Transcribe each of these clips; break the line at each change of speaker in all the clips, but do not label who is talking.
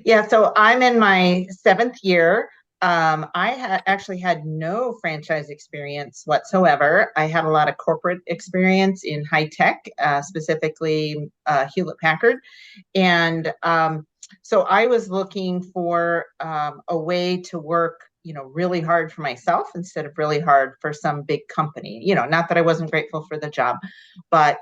Yeah, so I'm in my seventh year. Actually had no franchise experience whatsoever. I had a lot of corporate experience in high tech, specifically Hewlett Packard. And so I was looking for a way to work, really hard for myself instead of really hard for some big company. Not that I wasn't grateful for the job, but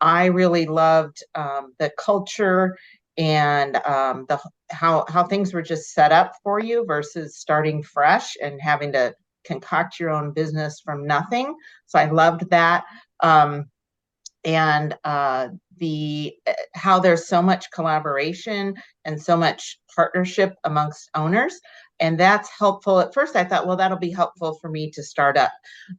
I really loved the culture and the how things were just set up for you versus starting fresh and having to concoct your own business from nothing. So I loved that. And the how there's so much collaboration and so much partnership amongst owners, and that's helpful. At first I thought, well, that'll be helpful for me to start up,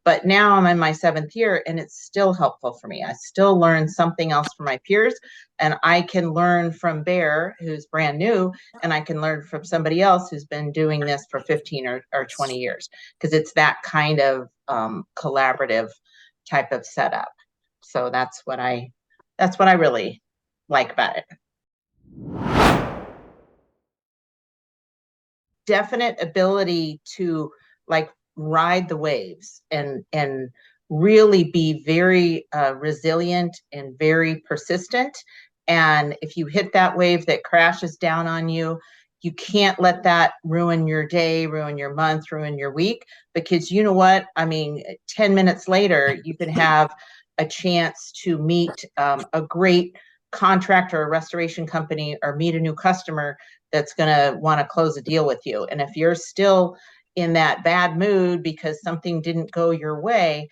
but now I'm in my seventh year and it's still helpful for me. I still learn something else from my peers, and I can learn from Bear, who's brand new, and I can learn from somebody else who's been doing this for 15 or 20 years, because it's that kind of collaborative type of setup. So that's what I really like about it. Definite ability to like ride the waves and really be very resilient and very persistent. And if you hit that wave that crashes down on you, you can't let that ruin your day, ruin your month, ruin your week, because you know what? I mean, 10 minutes later, you can have a chance to meet a great contractor or restoration company or meet a new customer that's going to want to close a deal with you. And if you're still in that bad mood because something didn't go your way,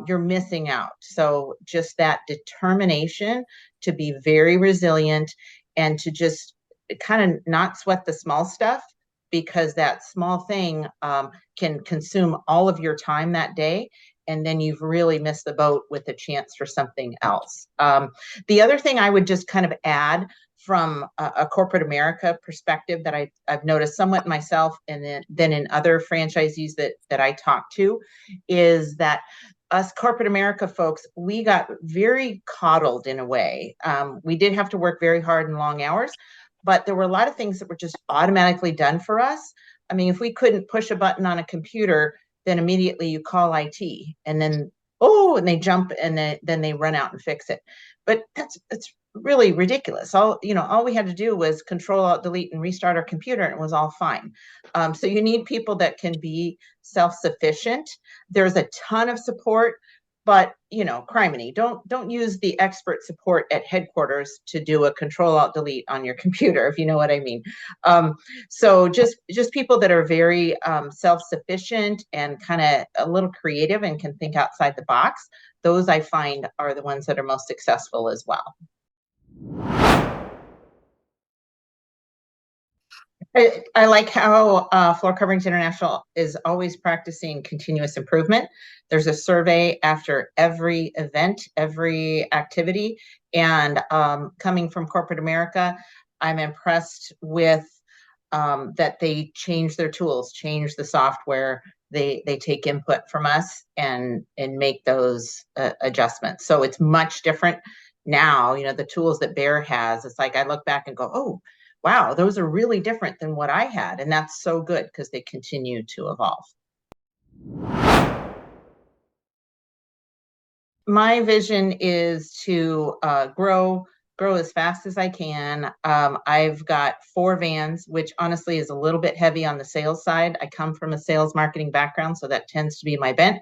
you're missing out. So just that determination to be very resilient and to just kind of not sweat the small stuff, because that small thing can consume all of your time that day. And then you've really missed the boat with a chance for something else. The other thing I would just kind of add from a corporate America perspective that I've noticed somewhat myself, and then in other franchisees that I talk to, is that us corporate America folks, we got very coddled in a way. We did have to work very hard and long hours, but there were a lot of things that were just automatically done for us. I mean, if we couldn't push a button on a computer, then immediately you call IT, and then and they jump, and then they run out and fix it. But it's really ridiculous. All we had to do was Control Alt Delete and restart our computer, and it was all fine. So you need people that can be self-sufficient. There's a ton of support, but criminy, don't use the expert support at headquarters to do a Control Alt Delete on your computer, if you know what I mean. So just people that are very self-sufficient and kind of a little creative and can think outside the box, those I find are the ones that are most successful as well. I like how Floor Coverings International is always practicing continuous improvement. There's a survey after every event, every activity, and coming from corporate America, I'm impressed with that they change their tools, change the software. They take input from us and make those adjustments. So it's much different now. The tools that Bear has, it's like I look back and go, oh, wow, those are really different than what I had. And that's so good because they continue to evolve. My vision is to grow as fast as I can. I've got 4 vans, which honestly is a little bit heavy on the sales side. I come from a sales marketing background, so that tends to be my bent.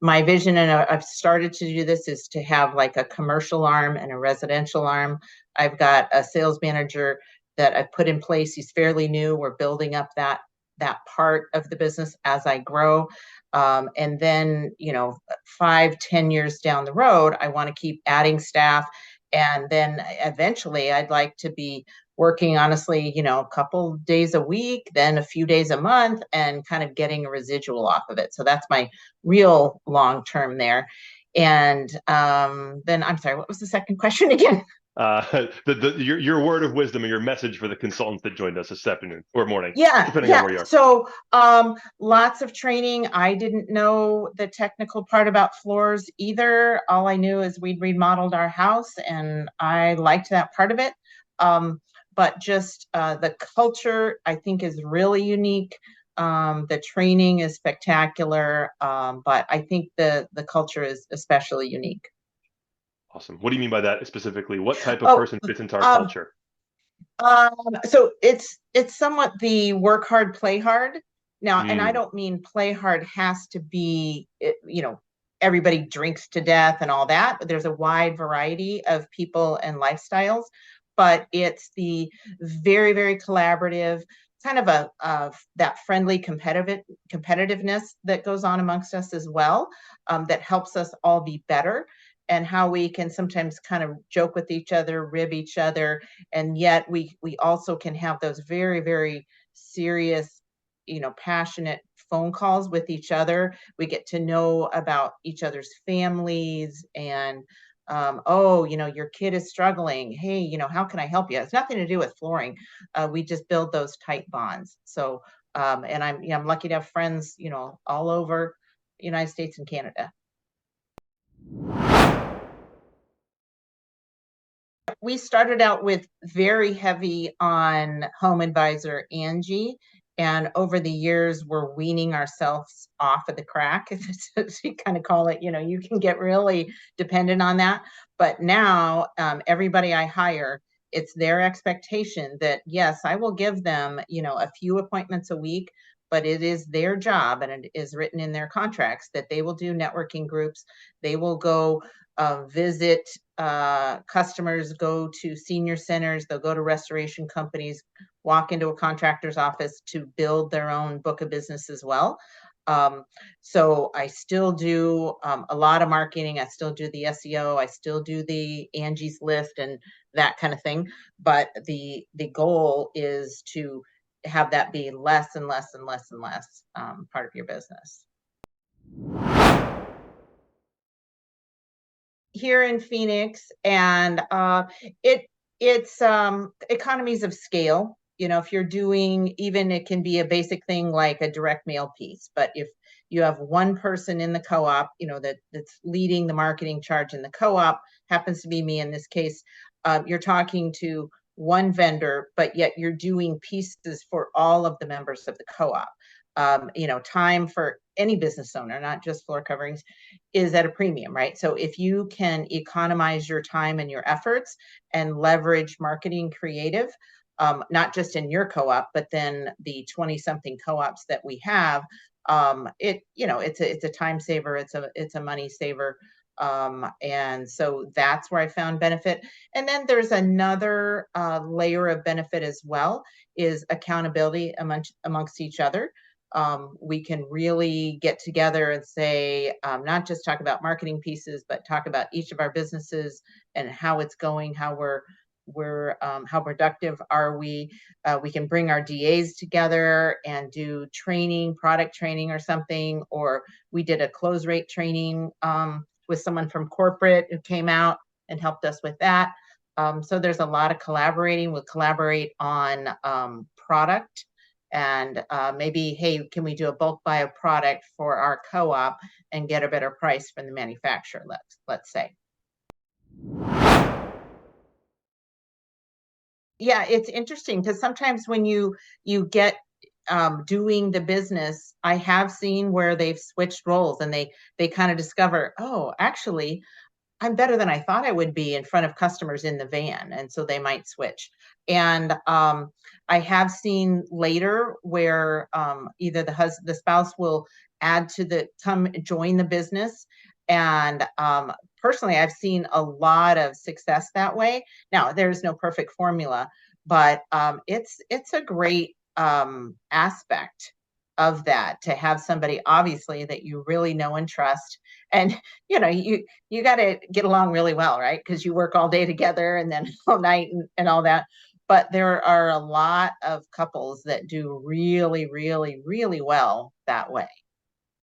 My vision, and I've started to do this, is to have like a commercial arm and a residential arm. I've got a sales manager that I've put in place. He's fairly new. We're building up that part of the business as I grow. And then, 5-10 years down the road, I want to keep adding staff. And then eventually I'd like to be working, honestly, a couple days a week, then a few days a month, and kind of getting a residual off of it. So that's my real long term there. And then I'm sorry, what was the second question again?
Your word of wisdom and your message for the consultants that joined us this afternoon or morning, depending on where you are.
So lots of training. I didn't know the technical part about floors either. All I knew is we'd remodeled our house and I liked that part of it. but just the culture, I think, is really unique. The training is spectacular, but I think the culture is especially unique.
Awesome. What do you mean by that specifically? What type of
Oh,
person fits into our
um,
culture?
so it's somewhat the work hard, play hard. Now, and I
Mm,
don't mean play hard has to be, everybody drinks to death and all that, but there's a wide variety of people and lifestyles. But it's the very, very collaborative, kind of that friendly competitiveness that goes on amongst us as well, that helps us all be better, and how we can sometimes kind of joke with each other, rib each other, and yet we also can have those very, very serious, passionate phone calls with each other. We get to know about each other's families, and oh, your kid is struggling, hey, how can I help you? It's nothing to do with flooring. We just build those tight bonds. So and I'm lucky to have friends, all over the United States and Canada. We started out with very heavy on Home Advisor Angie, and over the years we're weaning ourselves off of the crack, as you kind of call it. You can get really dependent on that, but now everybody I hire, it's their expectation that yes, I will give them a few appointments a week, but it is their job, and it is written in their contracts that they will do networking groups. They will go visit customers, go to senior centers, they'll go to restoration companies, walk into a contractor's office to build their own book of business as well. So I still do a lot of marketing. I still do the SEO. I still do the Angie's List and that kind of thing. But the goal is to have that be less and less and less and less part of your business. Here in Phoenix, and it's economies of scale. If you're doing, even it can be a basic thing like a direct mail piece, but if you have one person in the co-op, that's leading the marketing charge in the co-op, happens to be me in this case. You're talking to one vendor, but yet you're doing pieces for all of the members of the co-op. Time for any business owner, not just floor coverings, is at a premium, right? So if you can economize your time and your efforts and leverage marketing creative, not just in your co-op, but then the 20 something co-ops that we have, it's a time saver. It's a money saver. And so that's where I found benefit. And then there's another layer of benefit as well, is accountability amongst each other. We can really get together and say, not just talk about marketing pieces, but talk about each of our businesses and how it's going, how how productive are we. We can bring our DAs together and do training, product training or something, or we did a close rate training with someone from corporate who came out and helped us with that. So there's a lot of collaborating. We'll collaborate on product, and maybe, hey, can we do a bulk buy of product for our co-op and get a better price from the manufacturer, let's say. Yeah, it's interesting because sometimes when you get doing the business, I have seen where they've switched roles, and they kind of discover, oh, actually I'm better than I thought I would be in front of customers in the van. And so they might switch. And I have seen later where either the spouse will come join the business. And personally, I've seen a lot of success that way. Now, there's no perfect formula, but it's a great aspect of that, to have somebody obviously that you really know and trust. And you got to get along really well, right? Because you work all day together and then all night and all that. But there are a lot of couples that do really, really, really well that way.